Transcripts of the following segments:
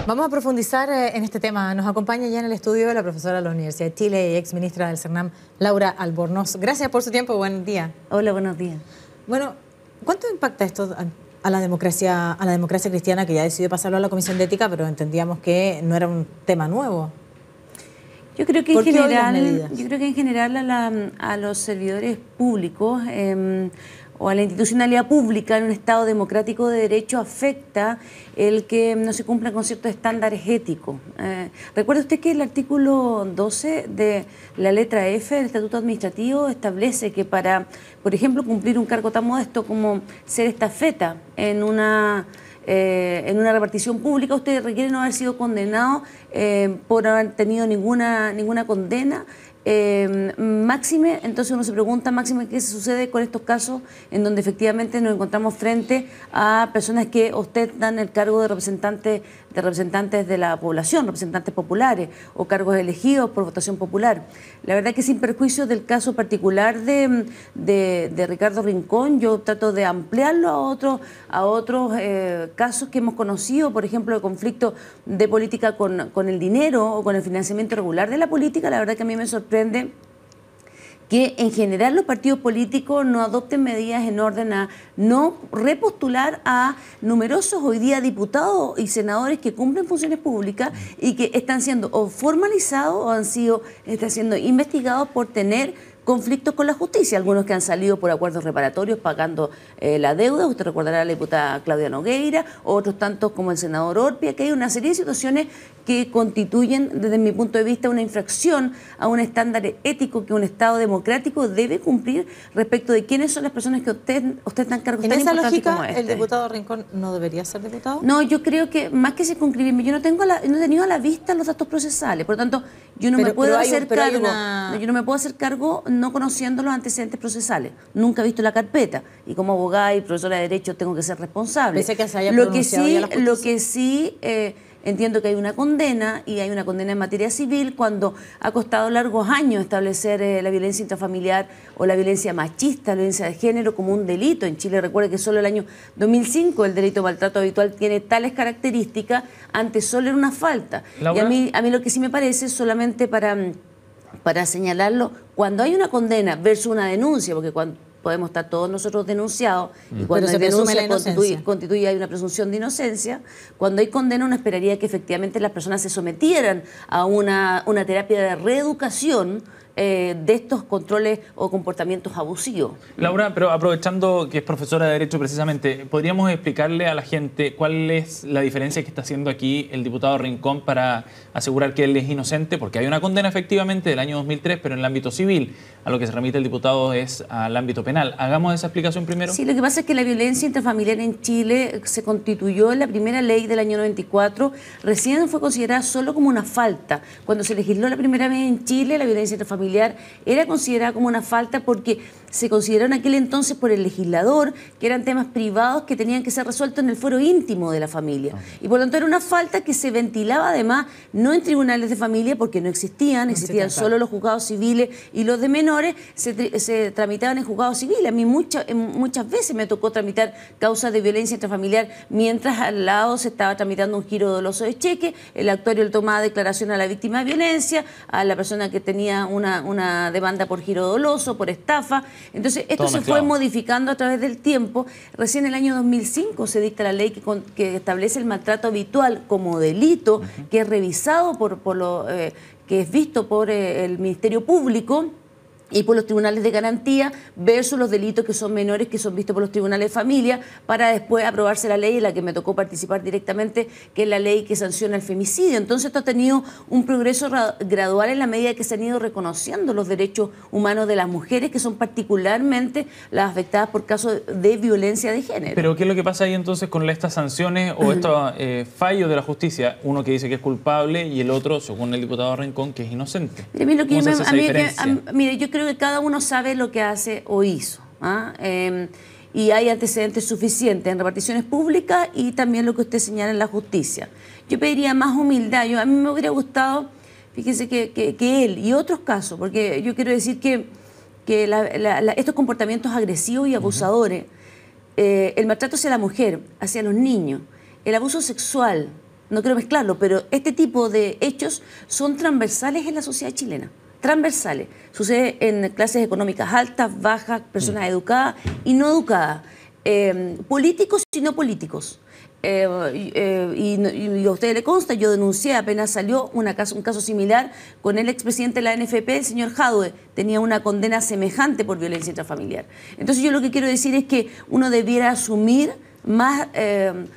Vamos a profundizar en este tema. Nos acompaña ya en el estudio la profesora de la Universidad de Chile y ex ministra del CERNAM, Laura Albornoz. Gracias por su tiempo. Buen día. Hola, buenos días. Bueno, ¿cuánto impacta esto a la democracia cristiana, que ya decidió pasarlo a la Comisión de Ética, pero entendíamos que no era un tema nuevo? Yo creo que en general a los servidores públicos o a la institucionalidad pública en un Estado democrático de derecho afecta el que no se cumplan con ciertos estándares éticos. Recuerde usted que el artículo 12 de la letra F del Estatuto Administrativo establece que para, por ejemplo, cumplir un cargo tan modesto como ser estafeta en una repartición pública, usted requiere no haber sido condenado por haber tenido ninguna condena. Máxime, entonces uno se pregunta, máxime, ¿qué se sucede con estos casos en donde efectivamente nos encontramos frente a personas que ostentan el cargo de representantes de la población, representantes populares o cargos elegidos por votación popular? La verdad que sin perjuicio del caso particular de Ricardo Rincón, yo trato de ampliarlo a otros casos que hemos conocido, por ejemplo, de conflicto de política con el dinero o con el financiamiento regular de la política. La verdad que a mí me sorprende que en general los partidos políticos no adopten medidas en orden a no repostular a numerosos hoy día diputados y senadores que cumplen funciones públicas y que están siendo o formalizados o están siendo investigados por tener conflictos con la justicia, algunos que han salido por acuerdos reparatorios pagando la deuda, usted recordará a la diputada Claudia Nogueira, otros tantos como el senador Orpia, que hay una serie de situaciones que constituyen, desde mi punto de vista, una infracción a un estándar ético que un Estado democrático debe cumplir respecto de quiénes son las personas que ostentan cargos tan importantes como este. ¿El diputado Rincón no debería ser diputado? No, yo creo que más que circunscribirme, yo no he tenido a la vista los datos procesales, por lo tanto, yo no me puedo hacer cargo no conociendo los antecedentes procesales. Nunca he visto la carpeta y como abogada y profesora de Derecho tengo que ser responsable. Pensé que se haya pronunciado ya la justicia. Lo que sí entiendo que hay una condena, y hay una condena en materia civil cuando ha costado largos años establecer la violencia intrafamiliar o la violencia machista, la violencia de género como un delito. En Chile, recuerde que solo el año 2005 el delito de maltrato habitual tiene tales características, antes solo era una falta. ¿Laura? Y a mí lo que sí me parece, solamente para señalarlo, cuando hay una condena versus una denuncia, porque cuando podemos estar todos nosotros denunciados y cuando hay denuncia hay una presunción de inocencia, cuando hay condena uno esperaría que efectivamente las personas se sometieran a una terapia de reeducación de estos controles o comportamientos abusivos. Laura, pero aprovechando que es profesora de Derecho precisamente, ¿podríamos explicarle a la gente cuál es la diferencia que está haciendo aquí el diputado Rincón para asegurar que él es inocente? Porque hay una condena efectivamente del año 2003, pero en el ámbito civil. A lo que se remite el diputado es al ámbito penal. Hagamos esa explicación primero. Sí, lo que pasa es que la violencia intrafamiliar en Chile se constituyó en la primera ley del año 94, recién fue considerada solo como una falta. Cuando se legisló la primera vez en Chile, la violencia intrafamiliar era considerada como una falta porque se consideró en aquel entonces por el legislador que eran temas privados que tenían que ser resueltos en el fuero íntimo de la familia. Y por lo tanto era una falta que se ventilaba además no en tribunales de familia porque no existían solo los juzgados civiles y los de menores se tramitaban en juzgados civiles. A mí muchas veces me tocó tramitar causas de violencia intrafamiliar mientras al lado se estaba tramitando un giro doloso de cheque, el actuario le tomaba declaración a la víctima de violencia, a la persona que tenía una demanda por giro doloso, por estafa. Entonces esto se fue modificando a través del tiempo. Recién en el año 2005 se dicta la ley que establece el maltrato habitual como delito, que es revisado que es visto por el Ministerio Público y por los tribunales de garantía versus los delitos que son menores, que son vistos por los tribunales de familia, para después aprobarse la ley en la que me tocó participar directamente, que es la ley que sanciona el femicidio. Entonces esto ha tenido un progreso gradual en la medida que se han ido reconociendo los derechos humanos de las mujeres, que son particularmente las afectadas por casos de violencia de género. Pero ¿qué es lo que pasa ahí entonces con estas sanciones o estos fallos de la justicia? Uno que dice que es culpable y el otro, según el diputado Rincón, que es inocente. Mire, yo creo que cada uno sabe lo que hace o hizo. Y hay antecedentes suficientes en reparticiones públicas y también lo que usted señala en la justicia. Yo pediría más humildad. A mí me hubiera gustado, fíjese que él y otros casos, porque yo quiero decir que estos comportamientos agresivos y abusadores, el maltrato hacia la mujer, hacia los niños, el abuso sexual, no quiero mezclarlo, pero este tipo de hechos son transversales en la sociedad chilena. Transversales. Sucede en clases económicas altas, bajas, personas educadas y no educadas, políticos y no políticos. Y a usted le consta, yo denuncié, apenas salió un caso similar con el expresidente de la NFP, el señor Jadwe, tenía una condena semejante por violencia intrafamiliar. Entonces yo lo que quiero decir es que uno debiera asumir más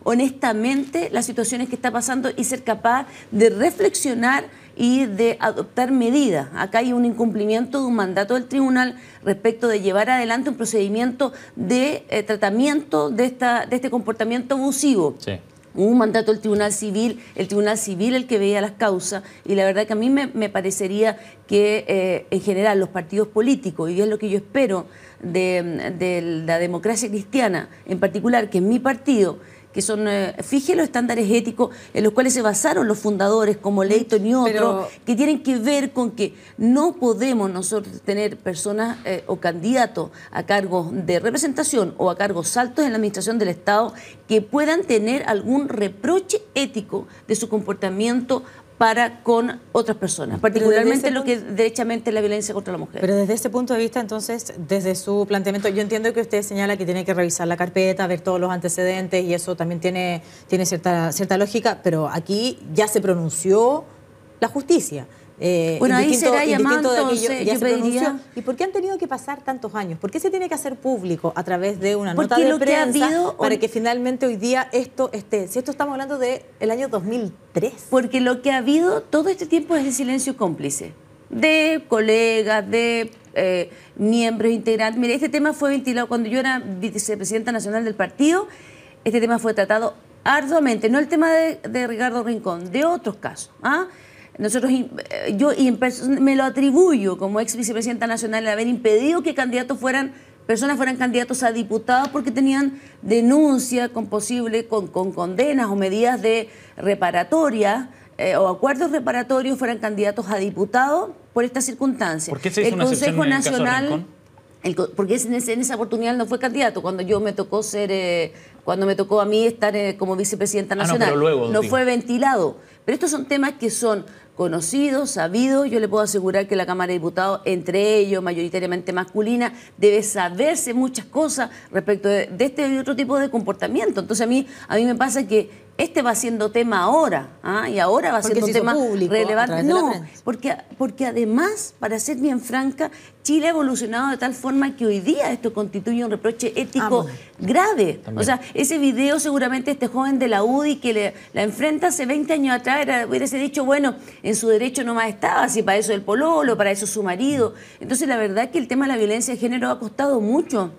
honestamente las situaciones que está pasando y ser capaz de reflexionar y de adoptar medidas. Acá hay un incumplimiento de un mandato del tribunal respecto de llevar adelante un procedimiento de tratamiento de este comportamiento abusivo. Sí. Un mandato del Tribunal Civil el que veía las causas, y la verdad que a mí me parecería que en general los partidos políticos, y es lo que yo espero de la democracia cristiana en particular, que es mi partido, que son, fije los estándares éticos en los cuales se basaron los fundadores como Leyton y otros, que tienen que ver con que no podemos nosotros tener personas o candidatos a cargos de representación o a cargos altos en la administración del Estado que puedan tener algún reproche ético de su comportamiento para con otras personas, particularmente lo que es derechamente la violencia contra la mujer. Pero desde ese punto de vista, entonces, desde su planteamiento, yo entiendo que usted señala que tiene que revisar la carpeta, ver todos los antecedentes, y eso también tiene cierta lógica, pero aquí ya se pronunció la justicia. Bueno, ahí será llamado, entonces, yo pediría... ¿Y por qué han tenido que pasar tantos años? ¿Por qué se tiene que hacer público a través de una nota de prensa para que finalmente hoy día esto esté? Si esto estamos hablando del año 2003. Porque lo que ha habido todo este tiempo es el silencio cómplice de colegas, de miembros integrantes. Mire, este tema fue ventilado cuando yo era vicepresidenta nacional del partido. Este tema fue tratado arduamente, no el tema de Ricardo Rincón, de otros casos. Nosotros, yo me lo atribuyo como ex vicepresidenta nacional el haber impedido que personas fueran candidatos a diputados porque tenían denuncias con condenas o medidas de reparatoria o acuerdos reparatorios, fueran candidatos a diputados por esta circunstancia. ¿Por qué se hizo una excepción en el caso de Rincón? Porque en esa oportunidad no fue candidato, cuando me tocó a mí estar como vicepresidenta nacional, no fue ventilado. Pero estos son temas que son conocidos, sabidos. Yo le puedo asegurar que la Cámara de Diputados, entre ellos, mayoritariamente masculina, debe saberse muchas cosas respecto de este y otro tipo de comportamiento. Entonces a mí me pasa que este va siendo tema ahora, y ahora va siendo un tema relevante. No, porque además, para ser bien franca, Chile ha evolucionado de tal forma que hoy día esto constituye un reproche ético grave. También. O sea, ese video seguramente este joven de la UDI que la enfrenta hace 20 años atrás hubiese dicho, bueno, en su derecho nomás estaba, si para eso el pololo, para eso su marido. Entonces la verdad es que el tema de la violencia de género ha costado mucho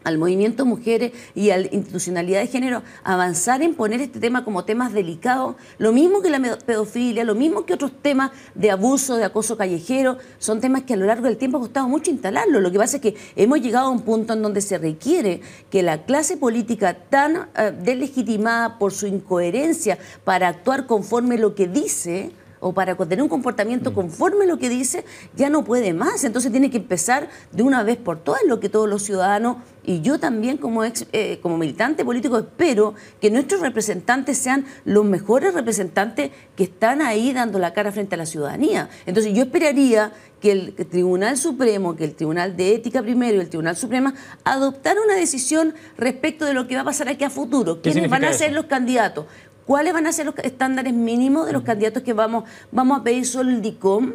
al movimiento mujeres y a la institucionalidad de género avanzar en poner este tema como temas delicados, lo mismo que la pedofilia, lo mismo que otros temas de abuso, de acoso callejero, son temas que a lo largo del tiempo ha costado mucho instalarlo. Lo que pasa es que hemos llegado a un punto en donde se requiere que la clase política tan deslegitimada por su incoherencia para actuar conforme lo que dice, o para tener un comportamiento conforme a lo que dice, ya no puede más. Entonces tiene que empezar de una vez por todas lo que todos los ciudadanos, y yo también como militante político, espero que nuestros representantes sean los mejores representantes que están ahí dando la cara frente a la ciudadanía. Entonces yo esperaría que el Tribunal Supremo, que el Tribunal de Ética primero y el Tribunal Supremo adoptaran una decisión respecto de lo que va a pasar aquí a futuro. ¿Quiénes van a ser los candidatos? ¿Cuáles van a ser los estándares mínimos de los candidatos que vamos a pedir solo el DICOM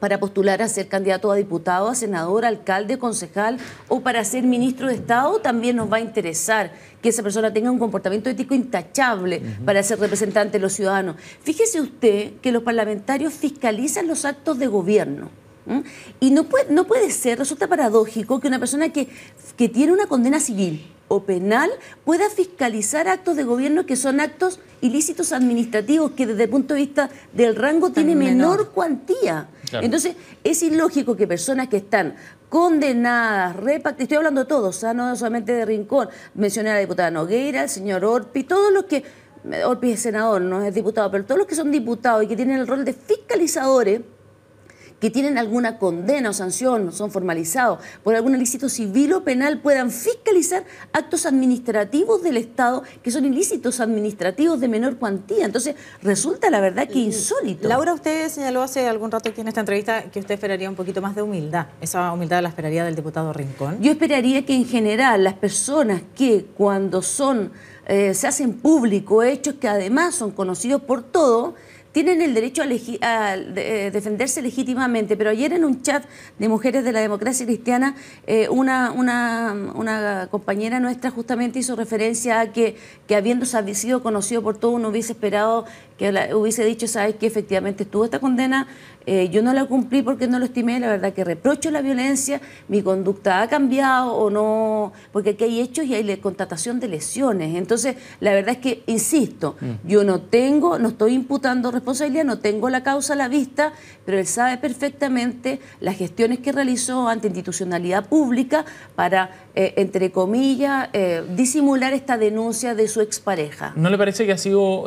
para postular a ser candidato a diputado, a senador, alcalde, concejal o para ser ministro de Estado? También nos va a interesar que esa persona tenga un comportamiento ético intachable para ser representante de los ciudadanos. Fíjese usted que los parlamentarios fiscalizan los actos de gobierno. Y no puede ser, resulta paradójico que una persona que tiene una condena civil o penal pueda fiscalizar actos de gobierno que son actos ilícitos administrativos, que desde el punto de vista del rango tiene menor cuantía. Claro. Entonces, es ilógico que personas que están condenadas, estoy hablando de todos, no solamente de Rincón, mencioné a la diputada Nogueira, al señor Orpi, todos los que, Orpi es senador, no es diputado, pero todos los que son diputados y que tienen el rol de fiscalizadores, que tienen alguna condena o sanción, son formalizados por algún ilícito civil o penal, puedan fiscalizar actos administrativos del Estado que son ilícitos administrativos de menor cuantía. Entonces, resulta la verdad que insólito. Laura, usted señaló hace algún rato aquí en esta entrevista que usted esperaría un poquito más de humildad. ¿Esa humildad la esperaría del diputado Rincón? Yo esperaría que en general las personas que cuando se hacen público hechos que además son conocidos por todos, tienen el derecho a defenderse legítimamente. Pero ayer en un chat de Mujeres de la Democracia Cristiana, una compañera nuestra justamente hizo referencia a que habiendo sido conocido por todos, uno hubiese esperado que hubiese dicho, ¿sabes qué? Efectivamente estuvo esta condena, yo no la cumplí porque no lo estimé, la verdad que reprocho la violencia, mi conducta ha cambiado o no, porque aquí hay hechos y hay constatación de lesiones. Entonces, la verdad es que, insisto, yo no estoy imputando responsabilidad, no tengo la causa a la vista, pero él sabe perfectamente las gestiones que realizó ante institucionalidad pública para, entre comillas, disimular esta denuncia de su expareja. ¿No le parece que ha sido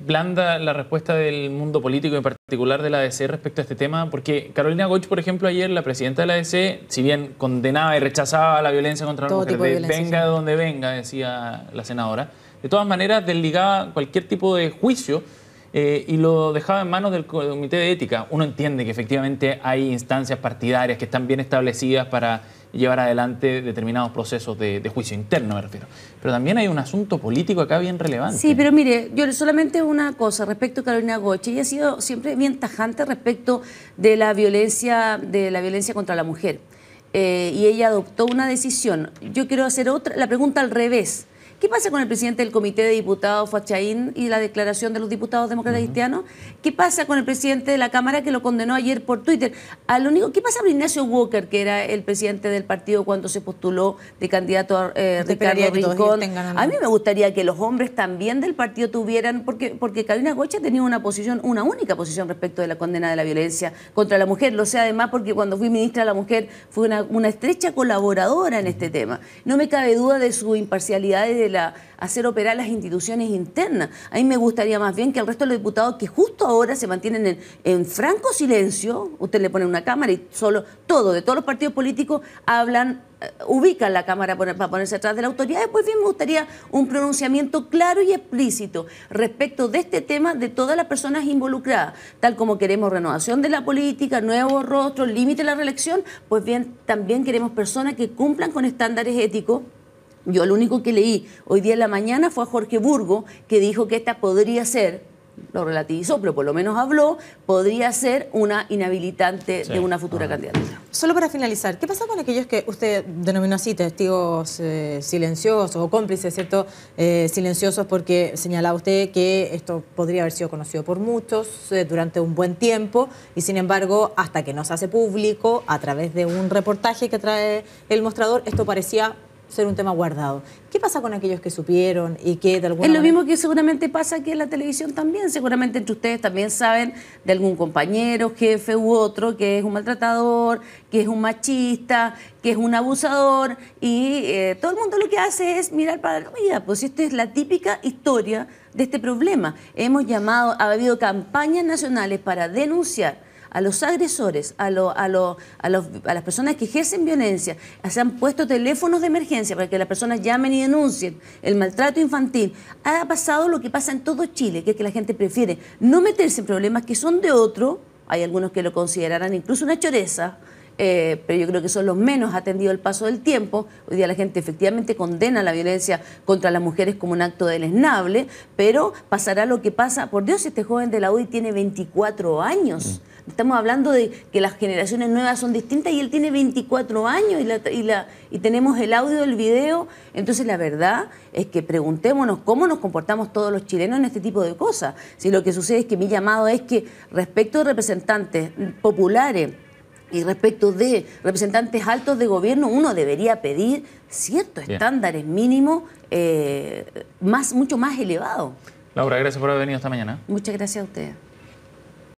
blanda la respuesta del mundo político, en particular de la ADC, respecto a este tema? Porque Carolina Goich, por ejemplo, ayer, la presidenta de la ADC, si bien condenaba y rechazaba la violencia contra la mujer, venga de donde venga, decía la senadora, de todas maneras desligaba cualquier tipo de juicio y lo dejaba en manos del Comité de Ética. Uno entiende que efectivamente hay instancias partidarias que están bien establecidas para llevar adelante determinados procesos de juicio interno, me refiero. Pero también hay un asunto político acá bien relevante. Sí, pero mire, yo solamente una cosa respecto a Carolina Goich. Ella ha sido siempre bien tajante respecto de la violencia contra la mujer. Y ella adoptó una decisión. Yo quiero hacer la pregunta al revés. ¿Qué pasa con el presidente del Comité de Diputados, Fachaín, y la declaración de los diputados demócratas cristianos? ¿Qué pasa con el presidente de la Cámara que lo condenó ayer por Twitter? ¿Qué pasa con Ignacio Walker, que era el presidente del partido cuando se postuló de candidato a Ricardo Rincón? A mí me gustaría que los hombres también del partido tuvieran, porque Carolina Goich tenía una única posición respecto de la condena de la violencia contra la mujer. Lo sé además porque cuando fui ministra de la Mujer fui una estrecha colaboradora en este tema. No me cabe duda de su imparcialidad y de hacer operar las instituciones internas. A mí me gustaría más bien que el resto de los diputados que justo ahora se mantienen en franco silencio, usted le pone una cámara y de todos los partidos políticos hablan, ubican la cámara para ponerse atrás de la autoridad. Después bien me gustaría un pronunciamiento claro y explícito respecto de este tema de todas las personas involucradas, tal como queremos renovación de la política, nuevos rostros, límite a la reelección, pues bien también queremos personas que cumplan con estándares éticos. Yo lo único que leí hoy día en la mañana fue a Jorge Burgo, que dijo que esta podría ser, lo relativizó, pero por lo menos habló, podría ser una inhabilitante de una futura candidatura. Solo para finalizar, ¿qué pasa con aquellos que usted denominó así, testigos silenciosos o cómplices, ¿cierto? Silenciosos, porque señalaba usted que esto podría haber sido conocido por muchos durante un buen tiempo y sin embargo, hasta que no se hace público, a través de un reportaje que trae El Mostrador, esto parecía ser un tema guardado. ¿Qué pasa con aquellos que supieron y que de alguna manera... Es lo mismo que seguramente pasa aquí en la televisión también. Seguramente entre ustedes también saben de algún compañero, jefe u otro que es un maltratador, que es un machista, que es un abusador y todo el mundo lo que hace es mirar para la vida. Pues esta es la típica historia de este problema. Ha habido campañas nacionales para denunciar a los agresores, a las personas que ejercen violencia. Se han puesto teléfonos de emergencia para que las personas llamen y denuncien el maltrato infantil. Ha pasado lo que pasa en todo Chile, que es que la gente prefiere no meterse en problemas que son de otro. Hay algunos que lo considerarán incluso una choreza, pero yo creo que son los menos atendidos al paso del tiempo. Hoy día la gente efectivamente condena la violencia contra las mujeres como un acto deleznable, pero pasará lo que pasa. Por Dios, este joven de la UDI tiene 24 años. Estamos hablando de que las generaciones nuevas son distintas y él tiene 24 años y tenemos el audio del video. Entonces la verdad es que preguntémonos cómo nos comportamos todos los chilenos en este tipo de cosas. Si lo que sucede es que mi llamado es que respecto de representantes populares y respecto de representantes altos de gobierno, uno debería pedir ciertos estándares mínimos mucho más elevados. Laura, gracias por haber venido esta mañana. Muchas gracias a ustedes.